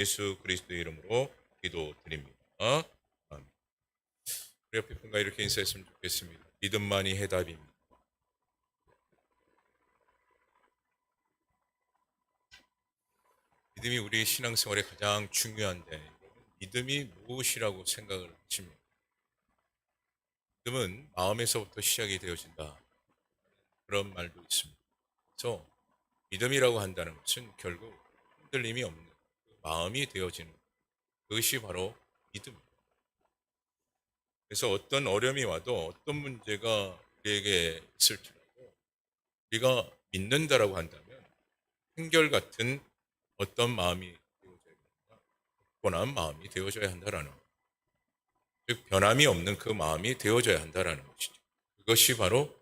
예수 그리스도의 이름으로 기도드립니다. 아멘. 우리 옆에 분과 이렇게 인사했으면 좋겠습니다. 믿음만이 해답입니다. 믿음이 우리 신앙생활에 가장 중요한데 믿음이 무엇이라고 생각을 하십니까? 믿음은 마음에서부터 시작이 되어진다. 그런 말도 있습니다. 그래서 믿음이라고 한다는 것은 결국 흔들림이 없는 마음이 되어지는 그것이 바로 믿음입니다. 그래서 어떤 어려움이 와도 어떤 문제가 우리에게 있을지라도 우리가 믿는다라고 한다면 한결같은 어떤 마음이 되어져야 된다. 굳건한 마음이 되어져야 한다라는 것. 즉 변함이 없는 그 마음이 되어져야 한다라는 것이죠. 그것이 바로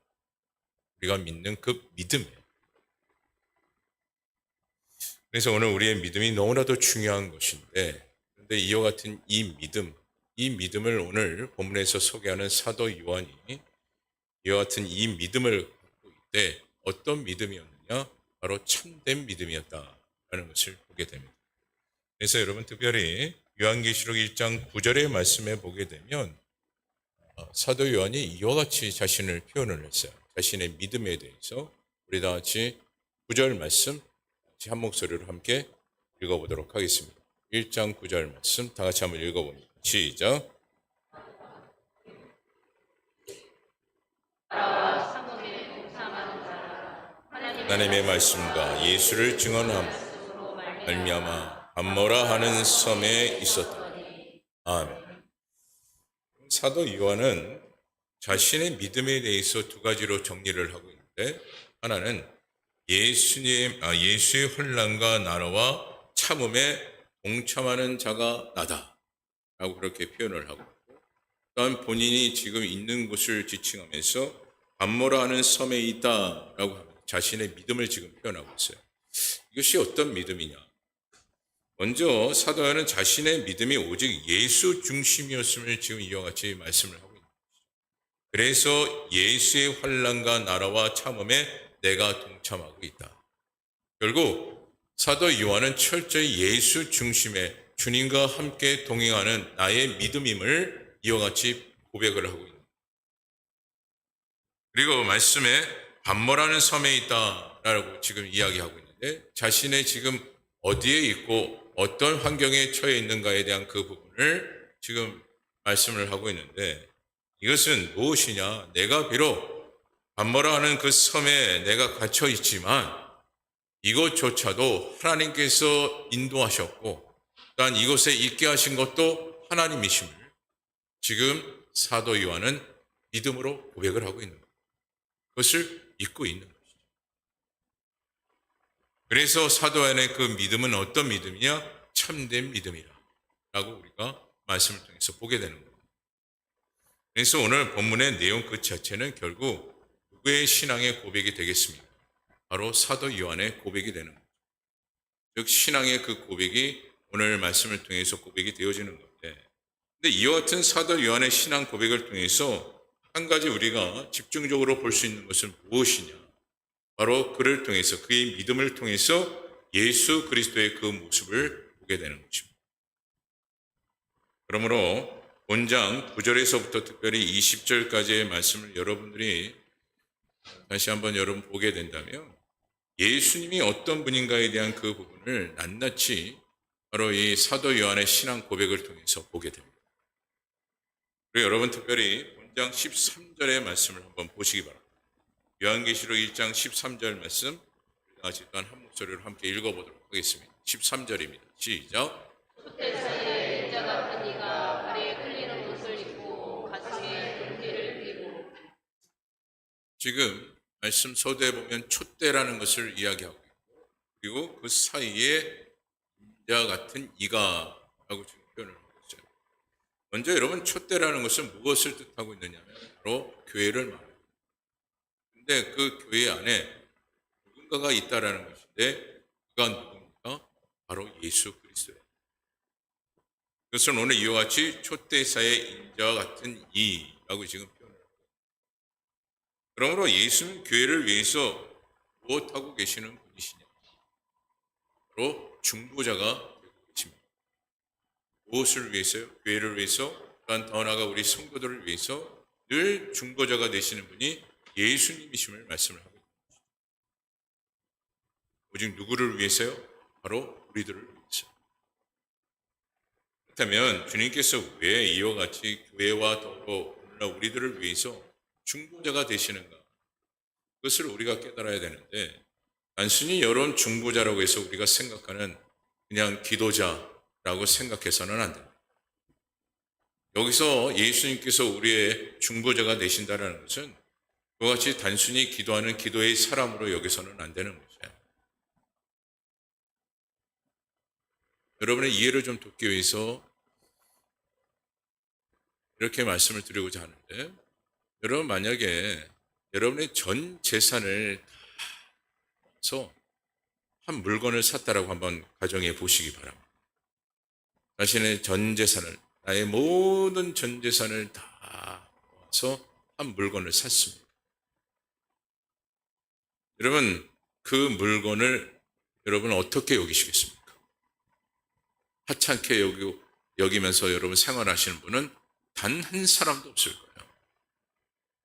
우리가 믿는 그 믿음이에요. 그래서 오늘 우리의 믿음이 너무나도 중요한 것인데 그런데 이와 같은 이 믿음을 오늘 본문에서 소개하는 사도 요한이 이와 같은 이 믿음을 갖고 있되 어떤 믿음이었느냐? 바로 참된 믿음이었다라는 것을 보게 됩니다. 그래서 여러분 특별히 요한계시록 1장 9절의 말씀에 보게 되면 사도 요한이 이와 같이 자신을 표현을 했어요. 자신의 믿음에 대해서 우리 다 같이 9절 말씀 같이 한 목소리로 함께 읽어보도록 하겠습니다. 1장 9절 말씀 다 같이 한번 읽어봅니다. 시작. 하나님의 말씀과 예수를 증언함 말미암아 밤모라 하는 섬에 있었다. 아멘. 사도 요한은 자신의 믿음에 대해서 두 가지로 정리를 하고 있는데 하나는 예수의 혼란과 나라와 참음에 동참하는 자가 나다 라고 그렇게 표현을 하고 또한 본인이 지금 있는 곳을 지칭하면서 밤모라 하는 섬에 있다 라고 합니다. 자신의 믿음을 지금 표현하고 있어요. 이것이 어떤 믿음이냐? 먼저 사도 요한은 자신의 믿음이 오직 예수 중심이었음을 지금 이와 같이 말씀을 하고 있는 것이죠. 그래서 예수의 환난과 나라와 참음에 내가 동참하고 있다. 결국 사도 요한은 철저히 예수 중심의 주님과 함께 동행하는 나의 믿음임을 이와 같이 고백을 하고 있는 거예요. 그리고 말씀에 밤모라는 섬에 있다라고 지금 이야기하고 있는데 자신의 지금 어디에 있고 어떤 환경에 처해 있는가에 대한 그 부분을 지금 말씀을 하고 있는데 이것은 무엇이냐? 내가 비록 밤모라 하는 그 섬에 내가 갇혀 있지만 이것조차도 하나님께서 인도하셨고 또한 이곳에 있게 하신 것도 하나님이심을 지금 사도 요한은 믿음으로 고백을 하고 있는 거예요. 그것을 믿고 있는 것이죠. 그래서 사도 요한의 그 믿음은 어떤 믿음이냐? 참된 믿음이라 라고 우리가 말씀을 통해서 보게 되는 겁니다. 그래서 오늘 본문의 내용 그 자체는 결국 누구의 신앙의 고백이 되겠습니까? 바로 사도 요한의 고백이 되는 거죠. 즉 신앙의 그 고백이 오늘 말씀을 통해서 고백이 되어지는 건데 근데 이와 같은 사도 요한의 신앙 고백을 통해서 한 가지 우리가 집중적으로 볼 수 있는 것은 무엇이냐? 바로 그를 통해서 그의 믿음을 통해서 예수 그리스도의 그 모습을 보게 되는 것입니다. 그러므로 본장 9절에서부터 특별히 20절까지의 말씀을 여러분들이 다시 한번 여러분 보게 된다면 예수님이 어떤 분인가에 대한 그 부분을 낱낱이 바로 이 사도 요한의 신앙 고백을 통해서 보게 됩니다. 그리고 여러분 특별히 본장 13절의 말씀을 한번 보시기 바랍니다. 요한계시록 1장 13절 말씀 다시 또한 한 목소리로 함께 읽어보도록 하겠습니다. 13절입니다. 시작. 촛대사에 인자 같은 이가 발에 끌리는 옷을 입고 가슴에 금기를 띠고 지금 말씀 서두에 보면 촛대라는 것을 이야기하고 있고 그리고 그 사이에 인자 같은 이가 라고 지금 표현을 하고 있어요. 먼저 여러분 촛대라는 것은 무엇을 뜻하고 있느냐 하면 바로 교회를 말합니다. 근데 그 교회 안에 누군가가 있다라는 것인데 그가 누굽니까? 바로 예수 그리스도예요. 그것은 오늘 이와 같이 촛대사의 인자와 같은 이라고 지금 표현을 합니다. 그러므로 예수는 교회를 위해서 무엇하고 계시는 분이시냐? 바로 중보자가 되고 계십니다. 무엇을 위해서요? 교회를 위해서, 또한 더 나아가 우리 성도들을 위해서 늘 중보자가 되시는 분이 예수님이심을 말씀을 하고 있습니다. 오직 누구를 위해서요? 바로 우리들을 위해서. 그렇다면 주님께서 왜 이와 같이 교회와 더불어 오늘날 우리들을 위해서 중보자가 되시는가? 그것을 우리가 깨달아야 되는데, 단순히 여러분 중보자라고 해서 우리가 생각하는 그냥 기도자라고 생각해서는 안 됩니다. 여기서 예수님께서 우리의 중보자가 되신다는 것은 그와 같이 단순히 기도하는 기도의 사람으로 여기서는 안 되는 것이에요. 여러분의 이해를 좀 돕기 위해서 이렇게 말씀을 드리고자 하는데, 여러분 만약에 여러분의 전 재산을 다해서 한 물건을 샀다라고 한번 가정해 보시기 바랍니다. 자신의 전 재산을, 나의 모든 전 재산을 다 모아서 한 물건을 샀습니다. 여러분, 그 물건을 여러분 어떻게 여기시겠습니까? 하찮게 여기면서 여러분 생활하시는 분은 단 한 사람도 없을 거예요.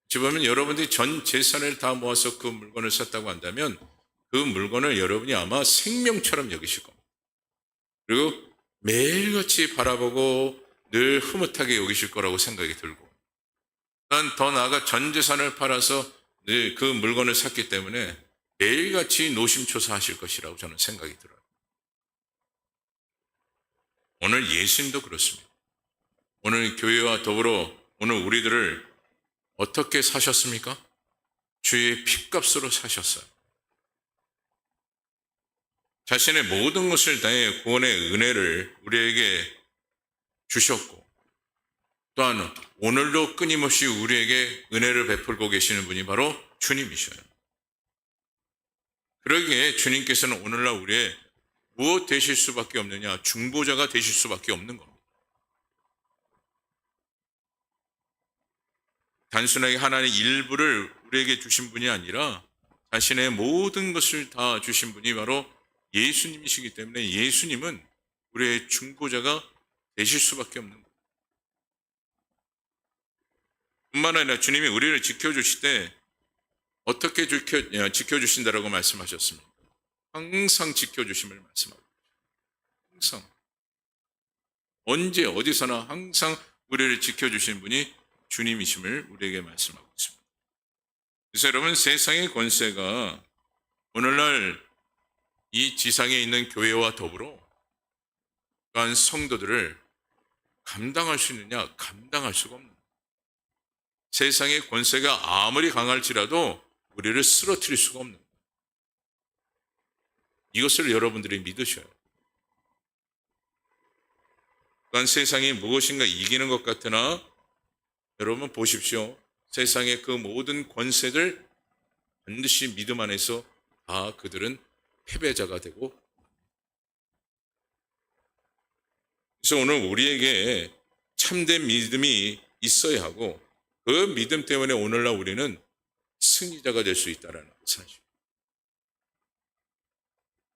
어찌 보면 여러분들이 전 재산을 다 모아서 그 물건을 샀다고 한다면 그 물건을 여러분이 아마 생명처럼 여기실 겁니다. 그리고 매일같이 바라보고 늘 흐뭇하게 여기실 거라고 생각이 들고, 또한 더 나아가 전 재산을 팔아서 늘 그 물건을 샀기 때문에 매일같이 노심초사하실 것이라고 저는 생각이 들어요. 오늘 예수님도 그렇습니다. 오늘 교회와 더불어 오늘 우리들을 어떻게 사셨습니까? 주의 핏값으로 사셨어요. 자신의 모든 것을 다해 구원의 은혜를 우리에게 주셨고, 또한 오늘도 끊임없이 우리에게 은혜를 베풀고 계시는 분이 바로 주님이셔요. 그러기에 주님께서는 오늘날 우리의 무엇 되실 수밖에 없느냐? 중보자가 되실 수밖에 없는 겁니다. 단순하게 하나님의 일부를 우리에게 주신 분이 아니라 자신의 모든 것을 다 주신 분이 바로 예수님이시기 때문에 예수님은 우리의 중보자가 되실 수밖에 없는 거예요. 뿐만 아니라 주님이 우리를 지켜주실 때 어떻게 지켜주신다라고 말씀하셨습니까? 항상 지켜주심을 말씀하고 있어요. 항상. 언제 어디서나 항상 우리를 지켜주신 분이 주님이심을 우리에게 말씀하고 있습니다. 그래서 여러분, 세상의 권세가 오늘날 이 지상에 있는 교회와 더불어 또한 성도들을 감당할 수 있느냐? 감당할 수가 없는 거예요. 세상의 권세가 아무리 강할지라도 우리를 쓰러뜨릴 수가 없는 거예요. 이것을 여러분들이 믿으셔요. 또한 세상이 무엇인가 이기는 것 같으나 여러분 보십시오. 세상의 그 모든 권세들 반드시 믿음 안에서 다 그들은 패배자가 되고, 그래서 오늘 우리에게 참된 믿음이 있어야 하고 그 믿음 때문에 오늘날 우리는 승리자가 될 수 있다는 사실.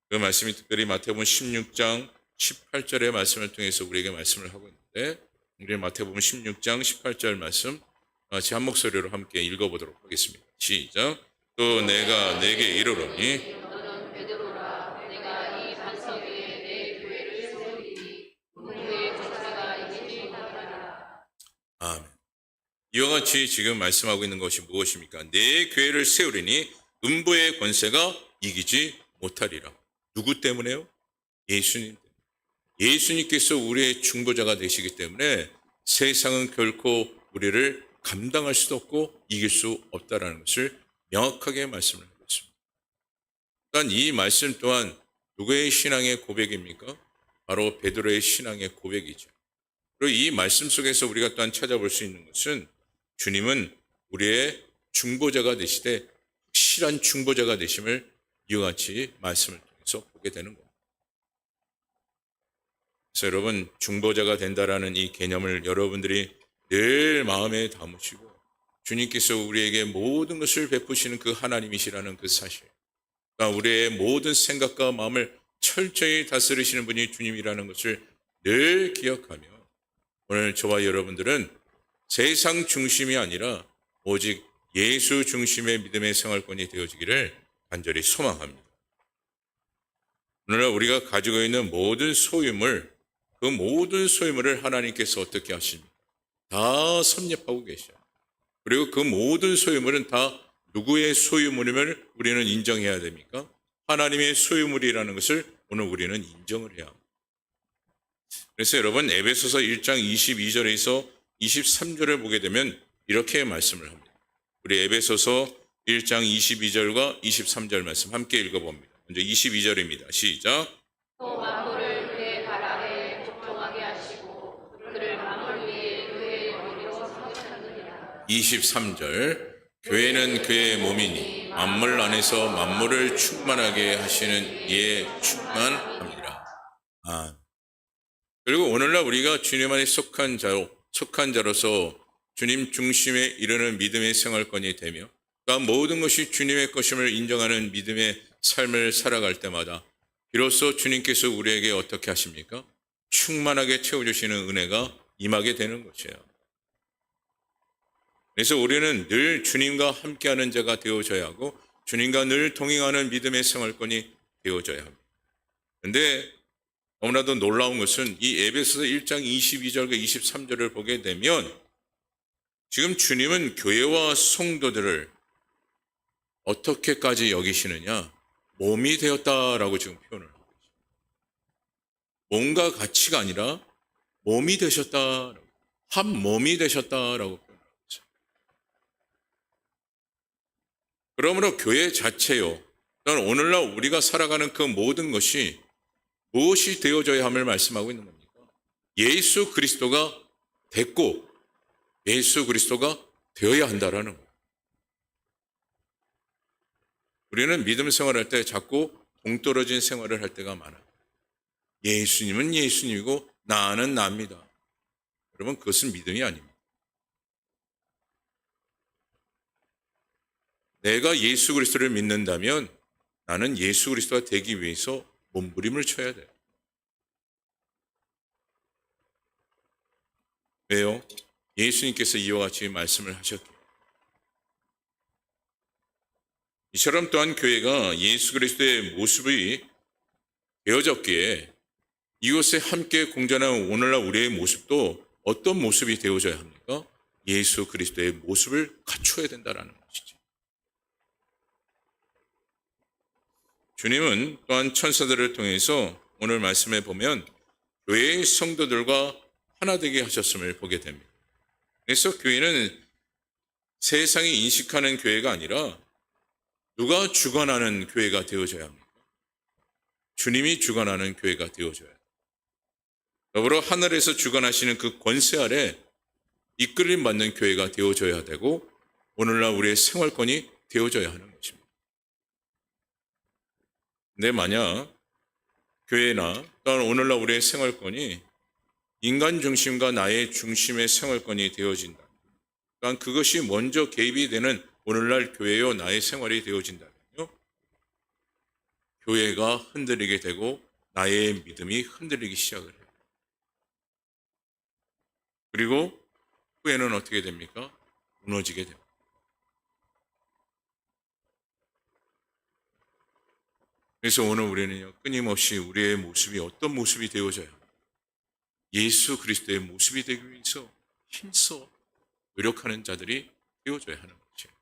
그 말씀이 특별히 마태복음 16장 18절의 말씀을 통해서 우리에게 말씀을 하고 있는데, 우리 마태복음 16장 18절 말씀 같이 한 목소리로 함께 읽어보도록 하겠습니다. 시작. 또 내가 내게 이르노니 너는 베드로라. 내가 이 반석 위에 내 교회를 세우리니 문무의 권세가 이기지 못하리라. 아멘. 이와 같이 지금 말씀하고 있는 것이 무엇입니까? 내 교회를 세우리니 음부의 권세가 이기지 못하리라. 누구 때문에요? 예수님 때문에. 예수님께서 우리의 중보자가 되시기 때문에 세상은 결코 우리를 감당할 수도 없고 이길 수 없다라는 것을 명확하게 말씀을 하고 있습니다. 또한 이 말씀 또한 누구의 신앙의 고백입니까? 바로 베드로의 신앙의 고백이죠. 그리고 이 말씀 속에서 우리가 또한 찾아볼 수 있는 것은 주님은 우리의 중보자가 되시되 확실한 중보자가 되심을 이와 같이 말씀을 통해서 보게 되는 겁니다. 그래서 여러분, 중보자가 된다라는 이 개념을 여러분들이 늘 마음에 담으시고 주님께서 우리에게 모든 것을 베푸시는 그 하나님이시라는 그 사실, 그러니까 우리의 모든 생각과 마음을 철저히 다스리시는 분이 주님이라는 것을 늘 기억하며 오늘 저와 여러분들은 세상 중심이 아니라 오직 예수 중심의 믿음의 생활권이 되어지기를 간절히 소망합니다. 오늘날 우리가 가지고 있는 모든 소유물, 그 모든 소유물을 하나님께서 어떻게 하십니까? 다 섭렵하고 계셔요. 그리고 그 모든 소유물은 다 누구의 소유물임을 우리는 인정해야 됩니까? 하나님의 소유물이라는 것을 오늘 우리는 인정을 해야 합니다. 그래서 여러분 에베소서 1장 22절에서 23절을 보게 되면 이렇게 말씀을 합니다. 우리 에베소서 1장 22절과 23절 말씀 함께 읽어봅니다. 먼저 22절입니다. 시작. 또 만물을 그의 발 아래 복종하게 하시고 그를 만물 위에 그의 머리로 삼으셨느니라. 23절. 교회는 그의 몸이니 만물 안에서 만물을 충만하게 하시는 이에 충만합니다. 그리고 오늘날 우리가 주님 안에 속한 자로서 주님 중심에 이르는 믿음의 생활권이 되며 또한 모든 것이 주님의 것임을 인정하는 믿음의 삶을 살아갈 때마다 비로소 주님께서 우리에게 어떻게 하십니까? 충만하게 채워주시는 은혜가 임하게 되는 것이에요. 그래서 우리는 늘 주님과 함께하는 자가 되어져야 하고 주님과 늘 동행하는 믿음의 생활권이 되어져야 합니다. 그런데 너무나도 놀라운 것은 이 에베소서 1장 22절과 23절을 보게 되면 지금 주님은 교회와 성도들을 어떻게까지 여기시느냐? 몸이 되었다라고 지금 표현을 하고 있습니다. 몸과 가치가 아니라 몸이 되셨다, 한 몸이 되셨다라고 표현을 하고 있어요. 그러므로 교회 자체요, 또한 오늘날 우리가 살아가는 그 모든 것이 무엇이 되어져야 함을 말씀하고 있는 겁니까? 예수 그리스도가 됐고 예수 그리스도가 되어야 한다라는 거예요. 우리는 믿음 생활할 때 자꾸 동떨어진 생활을 할 때가 많아요. 예수님은 예수님이고 나는 나입니다. 여러분 그것은 믿음이 아닙니다. 내가 예수 그리스도를 믿는다면 나는 예수 그리스도가 되기 위해서 몸부림을 쳐야 돼요. 왜요? 예수님께서 이와 같이 말씀을 하셨기에. 이처럼 또한 교회가 예수 그리스도의 모습이 되어졌기에 이곳에 함께 공존하는 오늘날 우리의 모습도 어떤 모습이 되어져야 합니까? 예수 그리스도의 모습을 갖추어야 된다는 것이죠. 주님은 또한 천사들을 통해서 오늘 말씀에 보면 교회의 성도들과 하나 되게 하셨음을 보게 됩니다. 그래서 교회는 세상이 인식하는 교회가 아니라 누가 주관하는 교회가 되어져야 합니까? 주님이 주관하는 교회가 되어져야 합니다. 더불어 하늘에서 주관하시는 그 권세 아래 이끌림 받는 교회가 되어져야 되고 오늘날 우리의 생활권이 되어져야 하는 것입니다. 근데 만약 교회나 또한 오늘날 우리의 생활권이 인간 중심과 나의 중심의 생활권이 되어진다. 또한 그것이 먼저 개입이 되는 오늘날 교회요 나의 생활이 되어진다면요. 교회가 흔들리게 되고 나의 믿음이 흔들리기 시작을 해요. 그리고 후에는 어떻게 됩니까? 무너지게 됩니다. 그래서 오늘 우리는요, 끊임없이 우리의 모습이 어떤 모습이 되어져야 합니다. 예수 그리스도의 모습이 되기 위해서 힘써 노력하는 자들이 되어져야 하는 것이에요.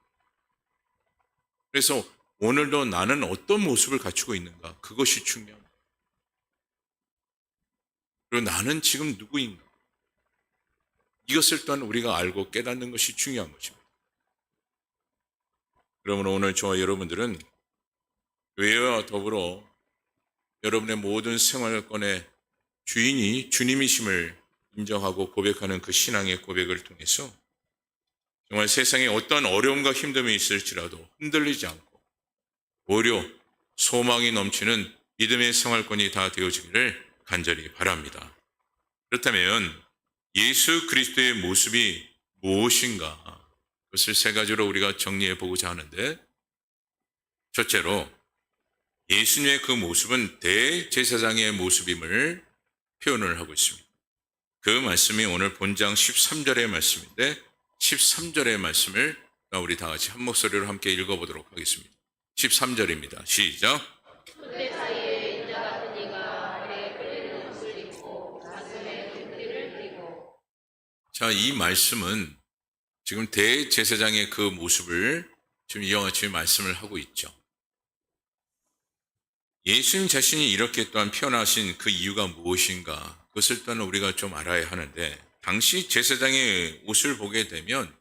그래서 오늘도 나는 어떤 모습을 갖추고 있는가? 그것이 중요합니다. 그리고 나는 지금 누구인가? 이것을 또한 우리가 알고 깨닫는 것이 중요한 것입니다. 그러므로 오늘 저와 여러분들은 교회와 더불어 여러분의 모든 생활권의 주인이 주님이심을 인정하고 고백하는 그 신앙의 고백을 통해서 정말 세상에 어떤 어려움과 힘듦이 있을지라도 흔들리지 않고 오히려 소망이 넘치는 믿음의 생활권이 다 되어지기를 간절히 바랍니다. 그렇다면 예수 그리스도의 모습이 무엇인가? 그것을 세 가지로 우리가 정리해 보고자 하는데, 첫째로 예수님의 그 모습은 대제사장의 모습임을 표현을 하고 있습니다. 그 말씀이 오늘 본장 13절의 말씀인데 13절의 말씀을 우리 다 같이 한 목소리로 함께 읽어보도록 하겠습니다. 13절입니다. 시작. 그때 사이에 인자 같은 이가 발에 끌리는 옷을 입고 가슴에 금띠를 띠고. 자, 이 말씀은 지금 대제사장의 그 모습을 지금 이와 같이 말씀을 하고 있죠. 예수님 자신이 이렇게 또한 표현하신 그 이유가 무엇인가, 그것을 또한 우리가 좀 알아야 하는데, 당시 제사장의 옷을 보게 되면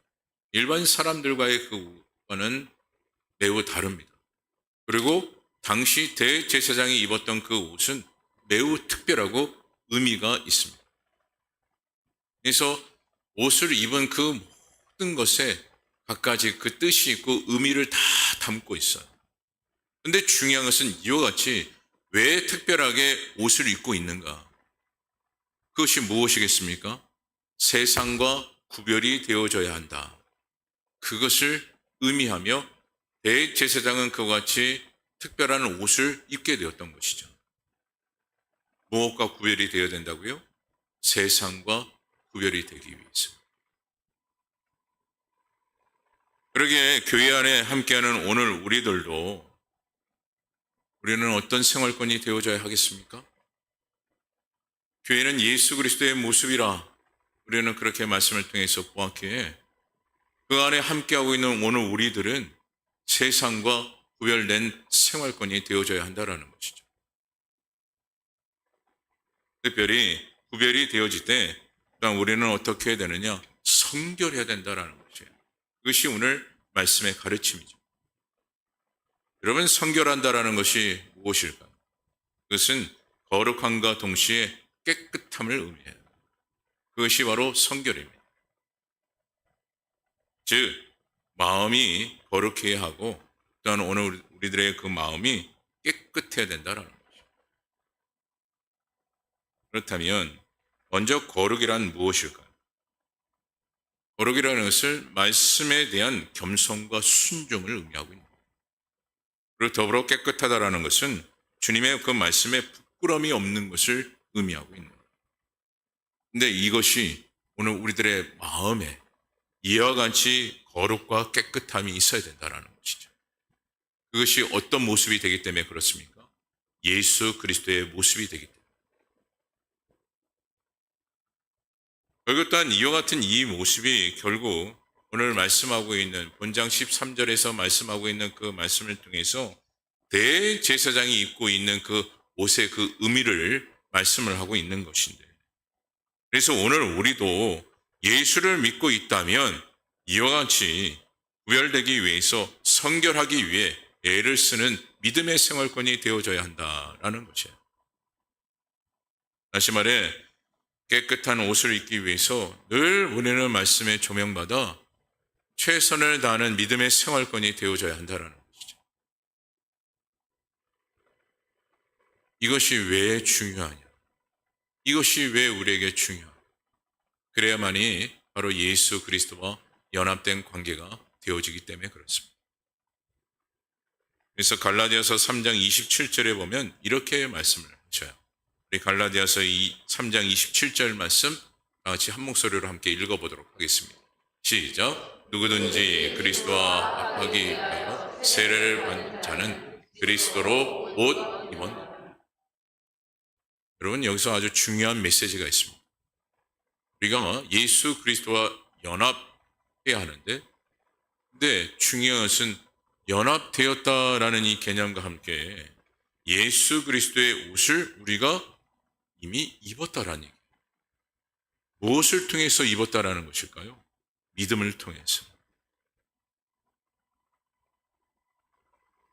일반 사람들과의 그 옷과는 매우 다릅니다. 그리고 당시 대제사장이 입었던 그 옷은 매우 특별하고 의미가 있습니다. 그래서 옷을 입은 그 모든 것에 각가지 그 뜻이 있고 의미를 다 담고 있어요. 근데 중요한 것은 이와 같이 왜 특별하게 옷을 입고 있는가? 그것이 무엇이겠습니까? 세상과 구별이 되어져야 한다. 그것을 의미하며 대제사장은 그와 같이 특별한 옷을 입게 되었던 것이죠. 무엇과 구별이 되어야 된다고요? 세상과 구별이 되기 위해서. 그러기에 교회 안에 함께하는 오늘 우리들도 우리는 어떤 생활권이 되어져야 하겠습니까? 교회는 예수 그리스도의 모습이라 우리는 그렇게 말씀을 통해서 보았기에 그 안에 함께하고 있는 오늘 우리들은 세상과 구별된 생활권이 되어져야 한다는 것이죠. 특별히 구별이 되어질 때 우리는 어떻게 해야 되느냐? 성결해야 된다는 것이에요. 그것이 오늘 말씀의 가르침이죠. 여러분, 성결한다라는 것이 무엇일까요? 그것은 거룩함과 동시에 깨끗함을 의미해요. 그것이 바로 성결입니다. 즉, 마음이 거룩해야 하고 또한 오늘 우리들의 그 마음이 깨끗해야 된다는 것이죠. 그렇다면 먼저 거룩이란 무엇일까요? 거룩이라는 것을 말씀에 대한 겸손과 순종을 의미하고 있는 거예요. 그리고 더불어 깨끗하다라는 것은 주님의 그 말씀에 부끄러움이 없는 것을 의미하고 있는 거예요. 근데 이것이 오늘 우리들의 마음에 이와 같이 거룩과 깨끗함이 있어야 된다는 것이죠. 그것이 어떤 모습이 되기 때문에 그렇습니까? 예수 그리스도의 모습이 되기 때문에. 그리고 또한 이와 같은 이 모습이 결국 오늘 말씀하고 있는 본장 13절에서 말씀하고 있는 그 말씀을 통해서 대제사장이 입고 있는 그 옷의 그 의미를 말씀을 하고 있는 것인데, 그래서 오늘 우리도 예수를 믿고 있다면 이와 같이 구별되기 위해서 성결하기 위해 애를 쓰는 믿음의 생활권이 되어져야 한다라는 것이에요. 다시 말해 깨끗한 옷을 입기 위해서 늘 우리는 말씀에 조명받아 최선을 다하는 믿음의 생활권이 되어져야 한다는 것이죠. 이것이 왜 중요하냐? 이것이 왜 우리에게 중요하냐? 그래야만이 바로 예수 그리스도와 연합된 관계가 되어지기 때문에 그렇습니다. 그래서 갈라디아서 3장 27절에 보면 이렇게 말씀을 하셔요. 우리 갈라디아서 3장 27절 말씀 다 같이 한 목소리로 함께 읽어보도록 하겠습니다. 시작. 누구든지 그리스도와 합하기 위하여 세례를 받는 자는 그리스도로 옷 입었느니라. 여러분, 여기서 아주 중요한 메시지가 있습니다. 우리가 예수 그리스도와 연합해야 하는데, 근데 중요한 것은 연합되었다라는 이 개념과 함께 예수 그리스도의 옷을 우리가 이미 입었다라는 얘기예요. 무엇을 통해서 입었다라는 것일까요? 믿음을 통해서.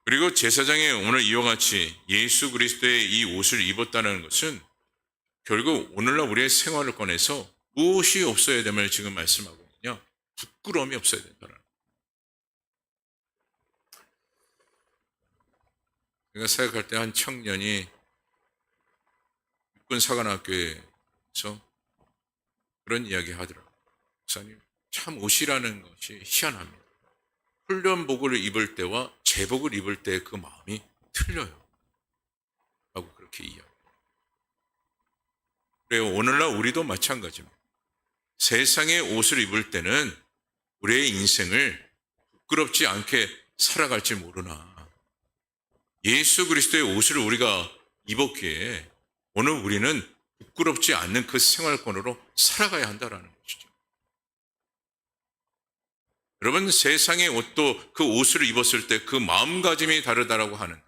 그리고 제사장이 오늘 이와 같이 예수 그리스도의 이 옷을 입었다는 것은 결국 오늘날 우리의 생활을 꺼내서 무엇이 없어야 됨을 지금 말씀하고 있느냐? 부끄러움이 없어야 된다는. 제가 사역할 때 한 청년이 육군사관학교에서 그런 이야기 하더라고요. 목사님, 참 옷이라는 것이 희한합니다. 훈련복을 입을 때와 제복을 입을 때 그 마음이 틀려요. 라고 그렇게 이야기해요. 그래요. 오늘날 우리도 마찬가지입니다. 세상의 옷을 입을 때는 우리의 인생을 부끄럽지 않게 살아갈지 모르나 예수 그리스도의 옷을 우리가 입었기에 오늘 우리는 부끄럽지 않는 그 생활권으로 살아가야 한다라는 것이죠. 여러분, 세상의 옷도 그 옷을 입었을 때 그 마음가짐이 다르다라고 하는데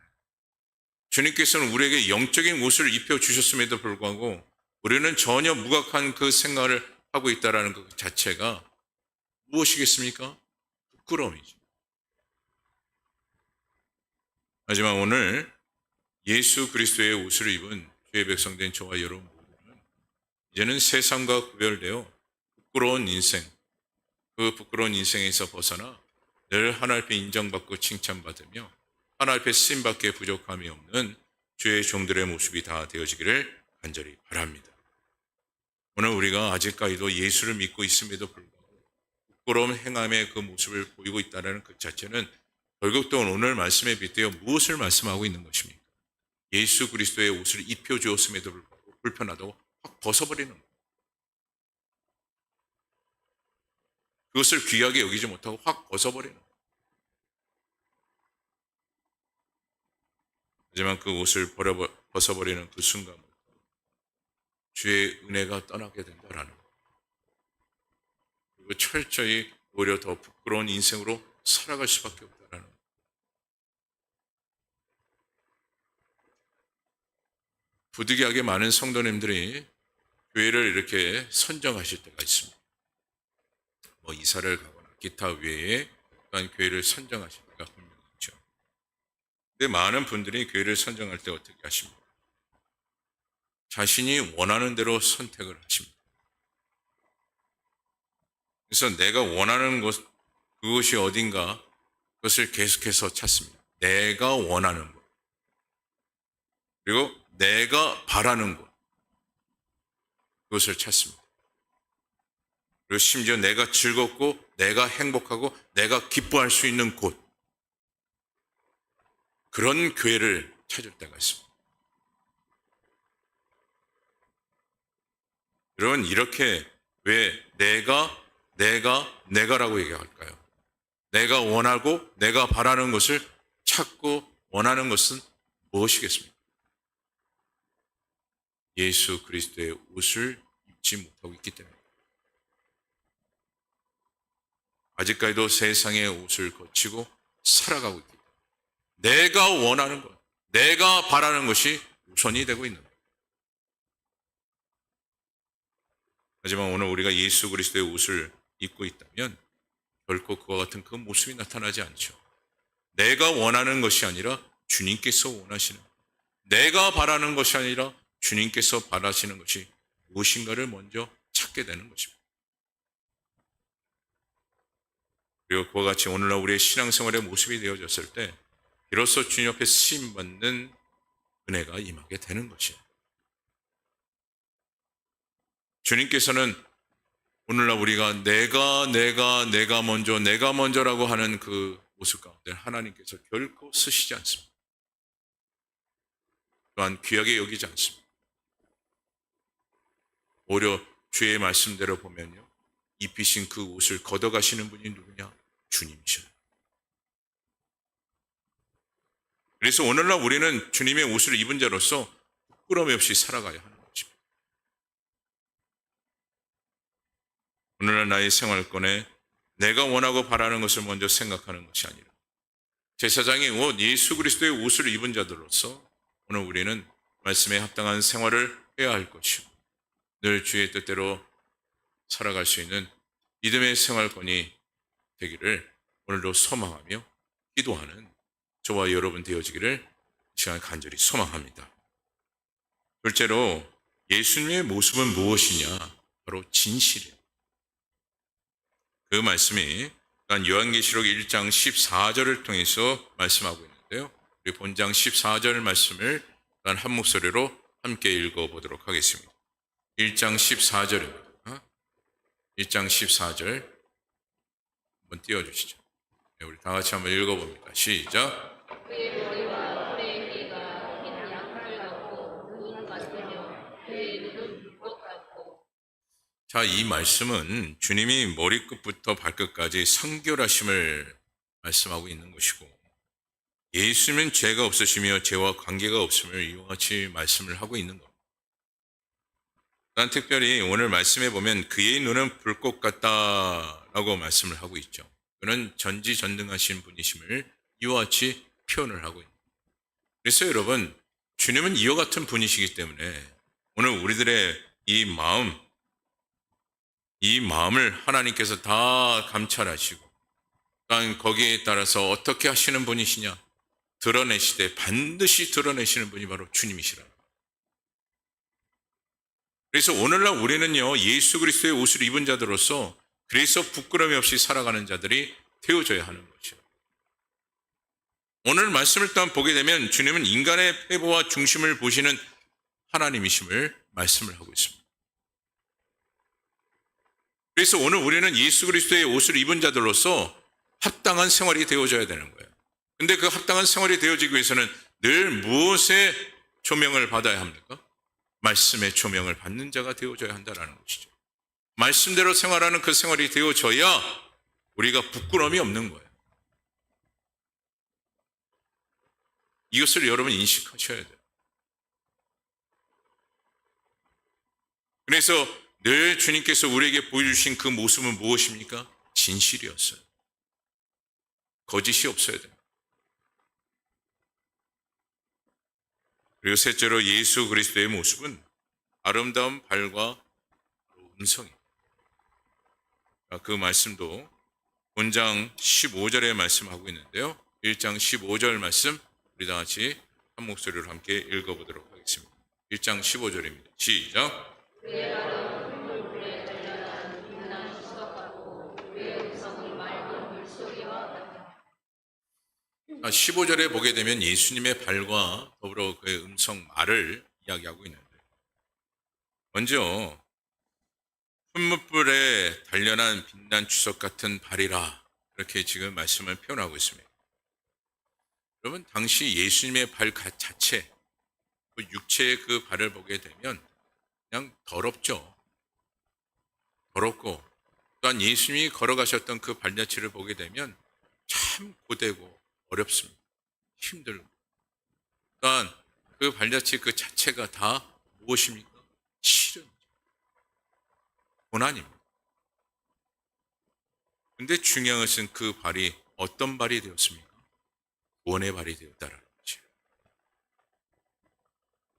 주님께서는 우리에게 영적인 옷을 입혀주셨음에도 불구하고 우리는 전혀 무각한 그 생활을 하고 있다는 것 자체가 무엇이겠습니까? 부끄러움이죠. 하지만 오늘 예수 그리스도의 옷을 입은 주의 백성된 저와 여러분 모두는 이제는 세상과 구별되어 부끄러운 인생, 그 부끄러운 인생에서 벗어나 늘 하나님 앞에 인정받고 칭찬받으며 하나님 앞에 쓰임받기에 부족함이 없는 주의 종들의 모습이 다 되어지기를 간절히 바랍니다. 오늘 우리가 아직까지도 예수를 믿고 있음에도 불구하고 부끄러운 행함의 그 모습을 보이고 있다는 그 자체는 결국 또 오늘 말씀에 빗대어 무엇을 말씀하고 있는 것입니까? 예수 그리스도의 옷을 입혀주었음에도 불구하고 불편하다고 확 벗어버리는 것. 그것을 귀하게 여기지 못하고 확 벗어버리는 것. 하지만 그 옷을 벗어버리는 그 순간부터 주의 은혜가 떠나게 된다라는 것. 그리고 철저히 오히려 더 부끄러운 인생으로 살아갈 수밖에 없다라는 것. 부득이하게 많은 성도님들이 교회를 이렇게 선정하실 때가 있습니다. 뭐 이사를 가거나 기타 외에 또한 교회를 선정하실 때가 분명히 있죠. 근데 많은 분들이 교회를 선정할 때 어떻게 하십니까? 자신이 원하는 대로 선택을 하십니다. 그래서 내가 원하는 곳, 그것이 어딘가 그것을 계속해서 찾습니다. 내가 원하는 것. 그리고 내가 바라는 것. 그것을 찾습니다. 그리고 심지어 내가 즐겁고 내가 행복하고 내가 기뻐할 수 있는 곳. 그런 교회를 찾을 때가 있습니다. 여러분, 이렇게 왜 내가라고 얘기할까요? 내가 원하고 내가 바라는 것을 찾고 원하는 것은 무엇이겠습니까? 예수 그리스도의 옷을 입지 못하고 있기 때문에 아직까지도 세상의 옷을 거치고 살아가고 있기 때문에 내가 원하는 것, 내가 바라는 것이 우선이 되고 있는 거예요. 하지만 오늘 우리가 예수 그리스도의 옷을 입고 있다면 결코 그와 같은 그 모습이 나타나지 않죠. 내가 원하는 것이 아니라 주님께서 원하시는, 내가 바라는 것이 아니라 주님께서 바라시는 것이 무엇인가를 먼저 찾게 되는 것입니다. 그리고 그와 같이 오늘날 우리의 신앙생활의 모습이 되어졌을 때 비로소 주님 앞에 쓰임받는 은혜가 임하게 되는 것이에요. 주님께서는 오늘날 우리가 내가 먼저라고 하는 그 모습 가운데 하나님께서 결코 쓰시지 않습니다. 또한 귀하게 여기지 않습니다. 오히려 주의 말씀대로 보면요, 입히신 그 옷을 걷어가시는 분이 누구냐? 주님이셔요. 그래서 오늘날 우리는 주님의 옷을 입은 자로서 부끄러움 없이 살아가야 하는 것입니다. 오늘날 나의 생활권에 내가 원하고 바라는 것을 먼저 생각하는 것이 아니라 제사장의 옷, 예수 그리스도의 옷을 입은 자들로서 오늘 우리는 말씀에 합당한 생활을 해야 할 것이고 늘 주의 뜻대로 살아갈 수 있는 믿음의 생활권이 되기를 오늘도 소망하며 기도하는 저와 여러분 되어지기를 시간 간절히 소망합니다. 둘째로 예수님의 모습은 무엇이냐? 바로 진실이에요. 그 말씀이 요한계시록 1장 14절을 통해서 말씀하고 있는데요. 우리 본장 14절 말씀을 한 목소리로 함께 읽어보도록 하겠습니다. 1장 14절입니다. 1장 14절 한번 띄워주시죠. 네, 우리 다 같이 한번 읽어봅니다. 시작. 그의 머리와 뿔의 길이가 흰 양털 같고 눈 같으며 그의 눈은 붉고 자, 이 말씀은 주님이 머리끝부터 발끝까지 성결하심을 말씀하고 있는 것이고, 예수님은 죄가 없으시며 죄와 관계가 없음을 이와 같이 말씀을 하고 있는 겁니다. 난 특별히 오늘 말씀에 보면 그의 눈은 불꽃 같다라고 말씀을 하고 있죠. 그는 전지전능하신 분이심을 이와 같이 표현을 하고 있습니다. 그래서 여러분, 주님은 이와 같은 분이시기 때문에 오늘 우리들의 이 마음을 하나님께서 다 감찰하시고, 또한 거기에 따라서 어떻게 하시는 분이시냐, 드러내시되 반드시 드러내시는 분이 바로 주님이시라. 그래서 오늘날 우리는요, 예수 그리스도의 옷을 입은 자들로서 그래서 부끄러움이 없이 살아가는 자들이 되어져야 하는 것이요. 오늘 말씀을 또한 보게 되면 주님은 인간의 패보와 중심을 보시는 하나님이심을 말씀을 하고 있습니다. 그래서 오늘 우리는 예수 그리스도의 옷을 입은 자들로서 합당한 생활이 되어져야 되는 거예요. 근데 그 합당한 생활이 되어지기 위해서는 늘 무엇의 조명을 받아야 합니까? 말씀의 조명을 받는 자가 되어져야 한다는 것이죠. 말씀대로 생활하는 그 생활이 되어져야 우리가 부끄러움이 없는 거예요. 이것을 여러분 인식하셔야 돼요. 그래서 늘 주님께서 우리에게 보여주신 그 모습은 무엇입니까? 진실이었어요. 거짓이 없어야 돼요. 그리고 셋째로 예수 그리스도의 모습은 아름다운 발과 음성입니다. 그 말씀도 본장 15절에 말씀하고 있는데요. 1장 15절 말씀 우리 다 같이 한 목소리로 함께 읽어보도록 하겠습니다. 1장 15절입니다. 시작. 15절에 보게 되면 예수님의 발과 더불어 그의 음성 말을 이야기하고 있는데, 먼저 풋무불에 단련한 빛난 주석 같은 발이라, 이렇게 지금 말씀을 표현하고 있습니다. 여러분, 당시 예수님의 발 자체, 그 육체의 그 발을 보게 되면 그냥 더럽죠. 더럽고, 또한 예수님이 걸어가셨던 그 발자취를 보게 되면 참 고되고 어렵습니다. 힘들고. 또한 그 발자취 그 자체가 다 무엇입니까? 실은 고난입니다. 근데 중요한 것은 그 발이 어떤 발이 되었습니까? 구원의 발이 되었다라는 거죠.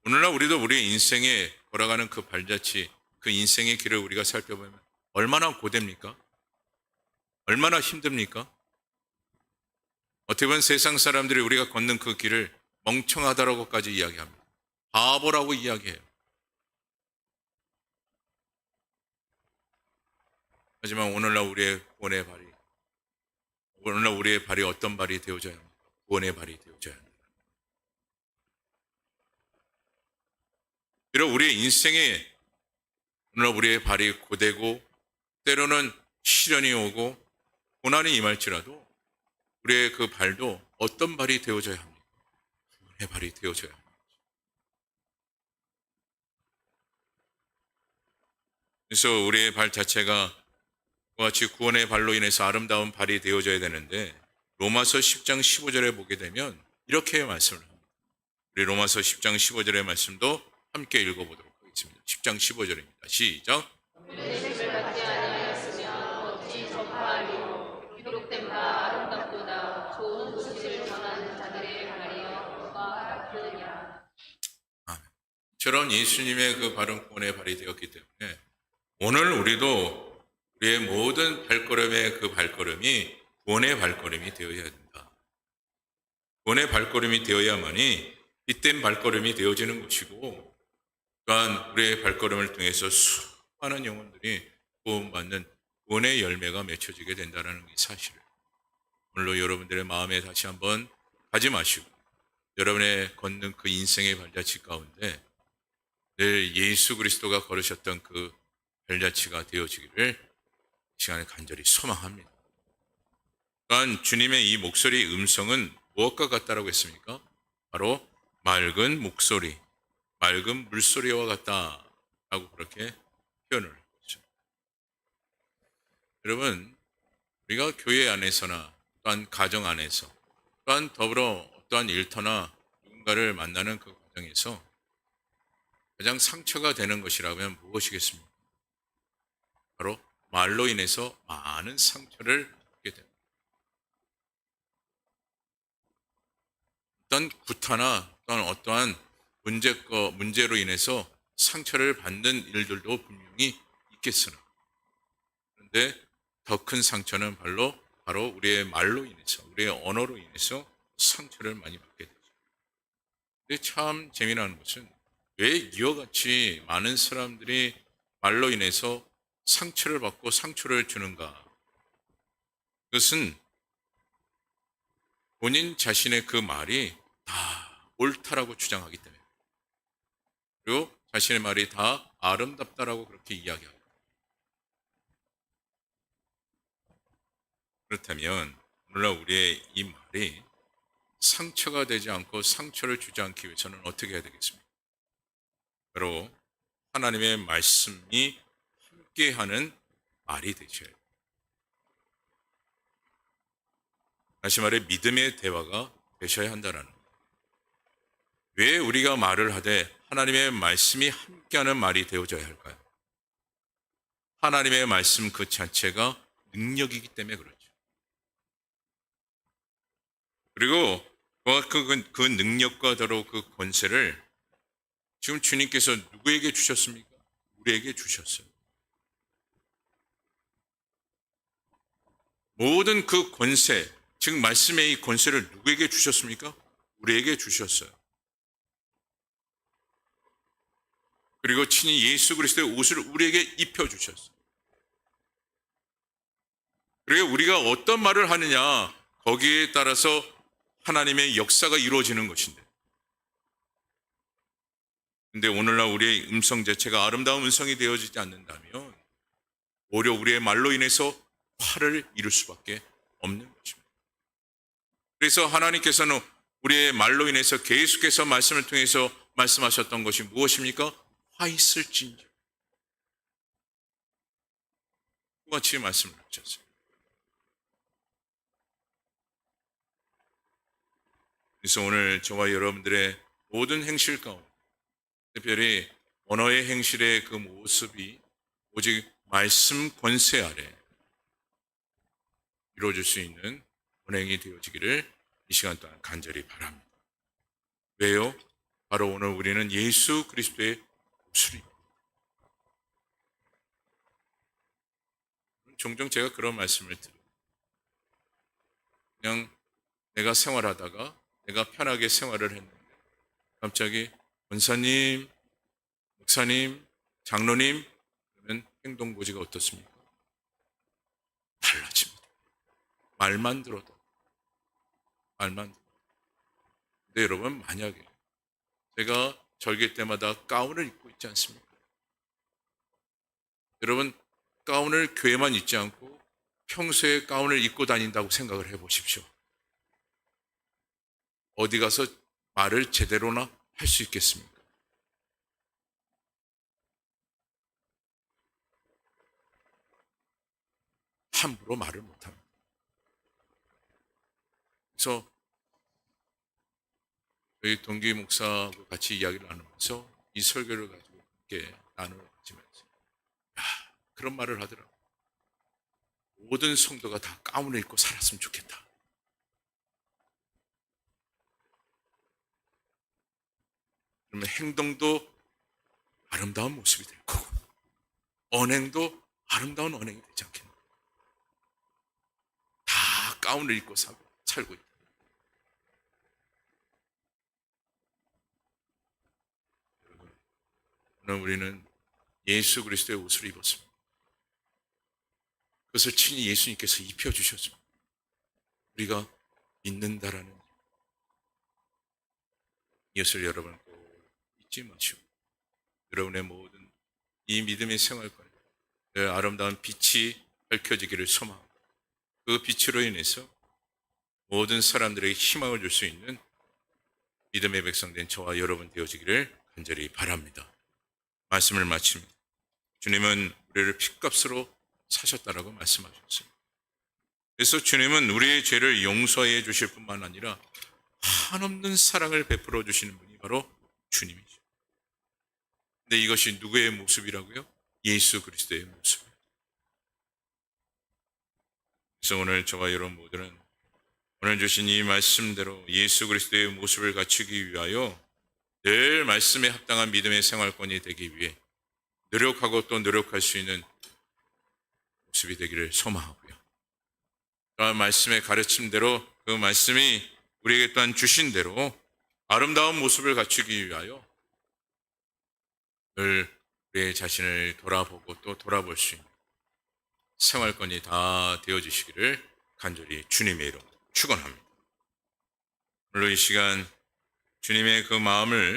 오늘날 우리도 우리의 인생에 걸어가는 그 발자취, 그 인생의 길을 우리가 살펴보면 얼마나 고됩니까? 얼마나 힘듭니까? 어떻게 보면 세상 사람들이 우리가 걷는 그 길을 멍청하다라고까지 이야기합니다. 바보라고 이야기해요. 하지만 오늘날 우리의 구원의 발이, 오늘날 우리의 발이 어떤 발이 되어져야 합니까? 구원의 발이 되어져야 합니다. 비록 우리의 인생에 오늘날 우리의 발이 고되고 때로는 시련이 오고 고난이 임할지라도 우리의 그 발도 어떤 발이 되어져야 합니까? 구원의 발이 되어져야 합니다. 그래서 우리의 발 자체가 그와 같이 구원의 발로 인해서 아름다운 발이 되어져야 되는데, 로마서 10장 15절에 보게 되면 이렇게 말씀을 합니다. 우리 로마서 10장 15절의 말씀도 함께 읽어보도록 하겠습니다. 10장 15절입니다. 시작. 저런 예수님의 그 발은 구원의 발이 되었기 때문에 오늘 우리도 우리의 모든 발걸음의 그 발걸음이 구원의 발걸음이 되어야 된다. 구원의 발걸음이 되어야만이 빗된 발걸음이 되어지는 것이고, 또한 우리의 발걸음을 통해서 수많은 영혼들이 구원받는 구원의 열매가 맺혀지게 된다는 이 사실을 오늘로 여러분들의 마음에 다시 한번 가지 마시고, 여러분의 걷는 그 인생의 발자취 가운데 늘 예수 그리스도가 걸으셨던 그 발자취가 되어지기를 이 시간에 간절히 소망합니다. 또한 주님의 이 목소리 음성은 무엇과 같다라고 했습니까? 바로 맑은 목소리, 맑은 물소리와 같다라고 그렇게 표현을 했죠. 여러분, 우리가 교회 안에서나 또한 가정 안에서 또한 더불어 어떠한 일터나 누군가를 만나는 그 과정에서 가장 상처가 되는 것이라면 무엇이겠습니까? 바로 말로 인해서 많은 상처를 받게 됩니다. 어떤 구타나 또한 어떠한 문제로 인해서 상처를 받는 일들도 분명히 있겠으나, 그런데 더 큰 상처는 바로 우리의 말로 인해서, 우리의 언어로 인해서 상처를 많이 받게 되죠. 근데 참 재미나는 것은 왜 이와 같이 많은 사람들이 말로 인해서 상처를 받고 상처를 주는가? 그것은 본인 자신의 그 말이 다 옳다라고 주장하기 때문에, 그리고 자신의 말이 다 아름답다라고 그렇게 이야기하고, 그렇다면 오늘날 우리의 이 말이 상처가 되지 않고 상처를 주지 않기 위해서는 어떻게 해야 되겠습니까? 바로 하나님의 말씀이 함께하는 말이 되셔야 해요. 다시 말해 믿음의 대화가 되셔야 한다는 거예요. 왜 우리가 말을 하되 하나님의 말씀이 함께하는 말이 되어져야 할까요? 하나님의 말씀 그 자체가 능력이기 때문에 그렇죠. 그리고 그 능력과 더러 그 권세를 지금 주님께서 누구에게 주셨습니까? 우리에게 주셨어요. 모든 그 권세, 즉 말씀의 이 권세를 누구에게 주셨습니까? 우리에게 주셨어요. 그리고 친히 예수 그리스도의 옷을 우리에게 입혀주셨어요. 그리고 우리가 어떤 말을 하느냐, 거기에 따라서 하나님의 역사가 이루어지는 것인데, 근데 오늘날 우리의 음성 자체가 아름다운 음성이 되어지지 않는다면 오히려 우리의 말로 인해서 화를 이룰 수밖에 없는 것입니다. 그래서 하나님께서는 우리의 말로 인해서 계속해서 말씀을 통해서 말씀하셨던 것이 무엇입니까? 화 있을진저. 똑같이 말씀을 하셨어요. 그래서 오늘 저와 여러분들의 모든 행실 가운데, 특별히 언어의 행실의 그 모습이 오직 말씀 권세 아래 이루어질 수 있는 운행이 되어지기를 이 시간 동안 간절히 바랍니다. 왜요? 바로 오늘 우리는 예수 그리스도의 옷을 입고, 종종 제가 그런 말씀을 드려요. 그냥 내가 생활하다가 내가 편하게 생활을 했는데 갑자기 권사님, 목사님, 장로님 그러면 행동고지가 어떻습니까? 달라집니다. 말만 들어도. 근데 여러분, 만약에 제가 절기 때마다 가운을 입고 있지 않습니까? 여러분, 가운을 교회만 입지 않고 평소에 가운을 입고 다닌다고 생각을 해보십시오. 어디 가서 말을 제대로나 할 수 있겠습니까? 함부로 말을 못합니다. 그래서 저희 동기 목사하고 같이 이야기를 나누면서 이 설교를 가지고 함께 나누면서 그런 말을 하더라고요. 모든 성도가 다 가운을 입고 살았으면 좋겠다. 그러면 행동도 아름다운 모습이 될 거고 언행도 아름다운 언행이 되지 않겠나. 다 가운을 입고 살고 있다. 여러분, 오늘 우리는 예수 그리스도의 옷을 입었습니다. 그것을 친히 예수님께서 입혀주셨습니다. 우리가 믿는다라는 이것을 여러분 꼭 잊지 마시고 여러분의 모든 이 믿음의 생활관에 늘 아름다운 빛이 밝혀지기를 소망하고 그 빛으로 인해서 모든 사람들에게 희망을 줄 수 있는 믿음의 백성된 저와 여러분 되어지기를 간절히 바랍니다. 말씀을 마칩니다. 주님은 우리를 핏값으로 사셨다라고 말씀하셨어요. 그래서 주님은 우리의 죄를 용서해 주실 뿐만 아니라 한없는 사랑을 베풀어 주시는 분이 바로 주님이죠. 근데 이것이 누구의 모습이라고요? 예수 그리스도의 모습. 그래서 오늘 저와 여러분 모두는 오늘 주신 이 말씀대로 예수 그리스도의 모습을 갖추기 위하여 늘 말씀에 합당한 믿음의 생활권이 되기 위해 노력하고 또 노력할 수 있는 모습이 되기를 소망하고요. 또한 말씀의 가르침대로 그 말씀이 우리에게 또한 주신 대로 아름다운 모습을 갖추기 위하여 늘 우리의 자신을 돌아보고 또 돌아볼 수 있는 생활권이 다 되어지시기를 간절히 주님의 이름으로 축원합니다. 오늘 이 시간 주님의 그 마음을